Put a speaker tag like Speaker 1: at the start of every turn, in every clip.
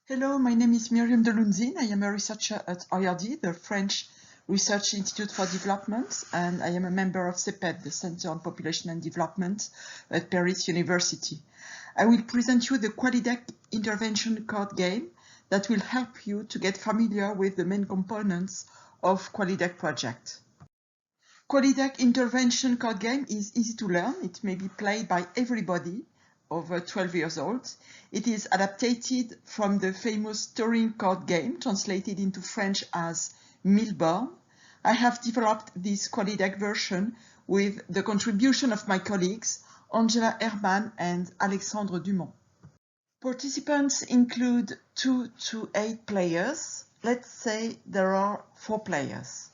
Speaker 1: Hello, my name is Myriam de Lunzin. I am a researcher at IRD, the French Research Institute for Development, and I am a member of CEPED, the Center on Population and Development at Paris University. I will present you the Quali-DEC intervention card game that will help you to get familiar with the main components of Quali-DEC project. Quali-DEC intervention card game is easy to learn. It may be played by everybody over 12 years old. It is adapted from the famous Turing card game, translated into French as Milborn. I have developed this Quali-DEC version with the contribution of my colleagues, Angela Herman and Alexandre Dumont. Participants include 2 to 8 players. Let's say there are 4 players.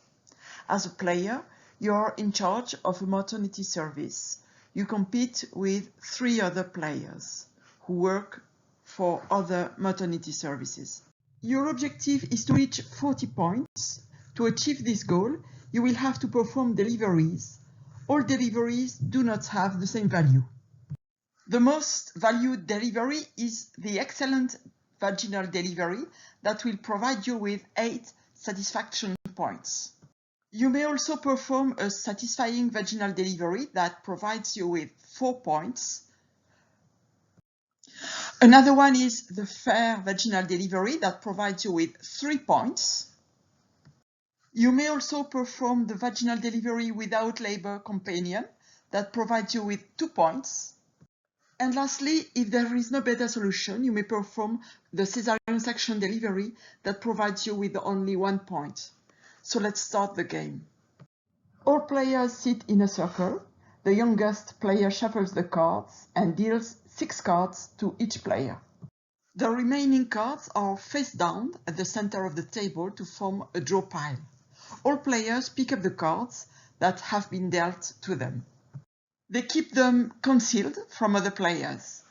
Speaker 1: As a player, you are in charge of a maternity service. You compete with 3 other players who work for other maternity services. Your objective is to reach 40 points. To achieve this goal, you will have to perform deliveries. All deliveries do not have the same value. The most valued delivery is the excellent vaginal delivery that will provide you with 8 satisfaction points. You may also perform a satisfying vaginal delivery that provides you with 4 points. Another one is the fair vaginal delivery that provides you with 3 points. You may also perform the vaginal delivery without labor companion that provides you with 2 points. And lastly, if there is no better solution, you may perform the cesarean section delivery that provides you with only 1 point. So let's start the game. All players sit in a circle. The youngest player shuffles the cards and deals 6 cards to each player. The remaining cards are face down at the center of the table to form a draw pile. All players pick up the cards that have been dealt to them. They keep them concealed from other players.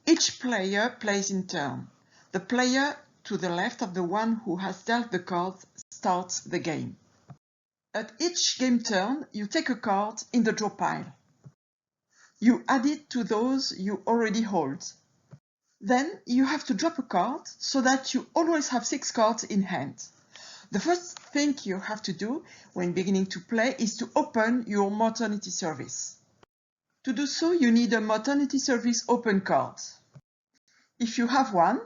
Speaker 1: Each player plays in turn. The player to the left of the one who has dealt the cards starts the game. At each game turn, you take a card in the draw pile. You add it to those you already hold. Then you have to drop a card so that you always have 6 cards in hand. The first thing you have to do when beginning to play is to open your maternity service. To do so, you need a maternity service open card. If you have one,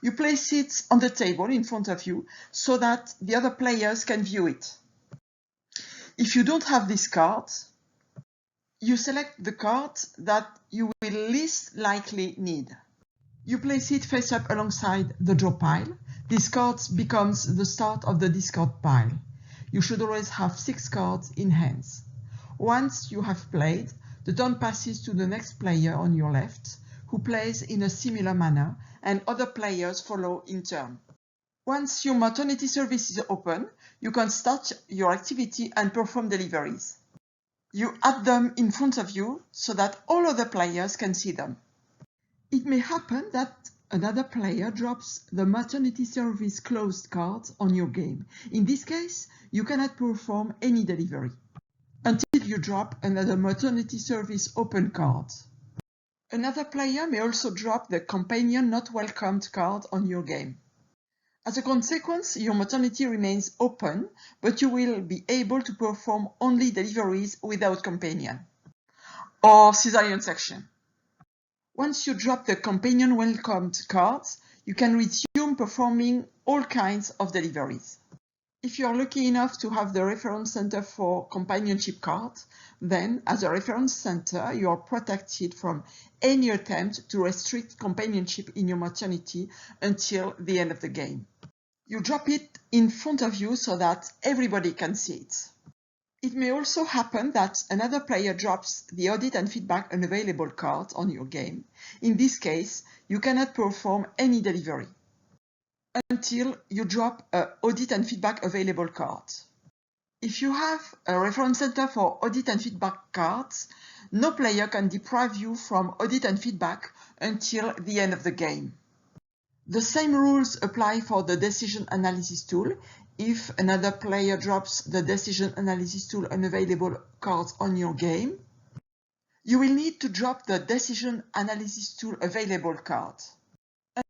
Speaker 1: you place it on the table in front of you so that the other players can view it. If you don't have this card, you select the card that you will least likely need. You place it face up alongside the draw pile. This card becomes the start of the discard pile. You should always have 6 cards in hands. Once you have played, the turn passes to the next player on your left, who plays in a similar manner, and other players follow in turn. Once your maternity service is open, you can start your activity and perform deliveries. You add them in front of you so that all other players can see them. It may happen that another player drops the maternity service closed card on your game. In this case, you cannot perform any delivery until you drop another maternity service open card. Another player may also drop the companion not welcomed card on your game. As a consequence, your maternity remains open, but you will be able to perform only deliveries without companion or cesarean section. Once you drop the companion welcomed cards, you can resume performing all kinds of deliveries. If you are lucky enough to have the reference center for companionship cards, then as a reference center, you are protected from any attempt to restrict companionship in your maternity until the end of the game. You drop it in front of you so that everybody can see it. It may also happen that another player drops the audit and feedback unavailable card on your game. In this case, you cannot perform any delivery until you drop an audit and feedback available card. If you have a reference center for audit and feedback cards, no player can deprive you from audit and feedback until the end of the game. The same rules apply for the decision analysis tool. If another player drops the decision analysis tool unavailable cards on your game, you will need to drop the decision analysis tool available card.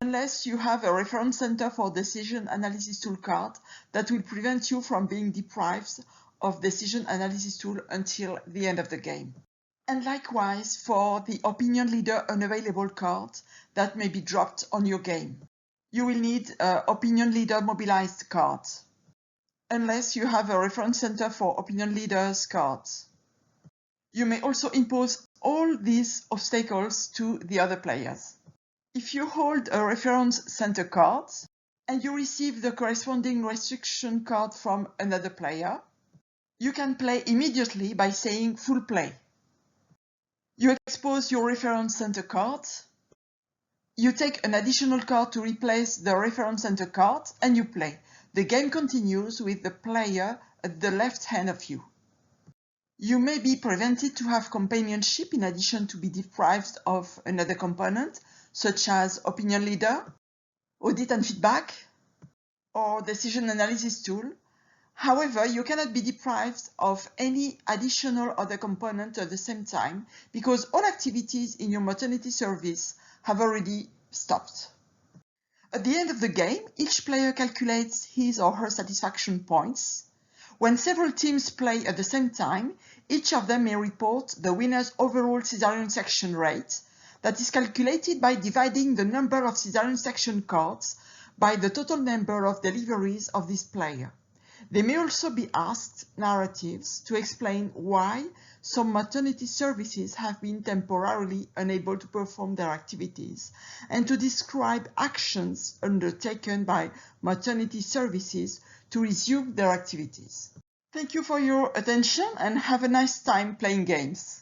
Speaker 1: unless you have a reference center for decision analysis tool card that will prevent you from being deprived of decision analysis tool until the end of the game. And likewise for the opinion leader unavailable card that may be dropped on your game. You will need an opinion leader mobilized card, unless you have a reference center for opinion leaders cards. You may also impose all these obstacles to the other players. If you hold a reference center card and you receive the corresponding restriction card from another player, you can play immediately by saying full play. You expose your reference center card, you take an additional card to replace the reference center card, and you play. The game continues with the player at the left hand of you. You may be prevented to have companionship in addition to be deprived of another component, such as opinion leader, audit and feedback, or decision analysis tool. However, you cannot be deprived of any additional other component at the same time because all activities in your maternity service have already stopped. At the end of the game, each player calculates his or her satisfaction points. When several teams play at the same time, each of them may report the winner's overall cesarean section rate that is calculated by dividing the number of cesarean section cards by the total number of deliveries of this player. They may also be asked narratives to explain why some maternity services have been temporarily unable to perform their activities and to describe actions undertaken by maternity services to resume their activities. Thank you for your attention and have a nice time playing games.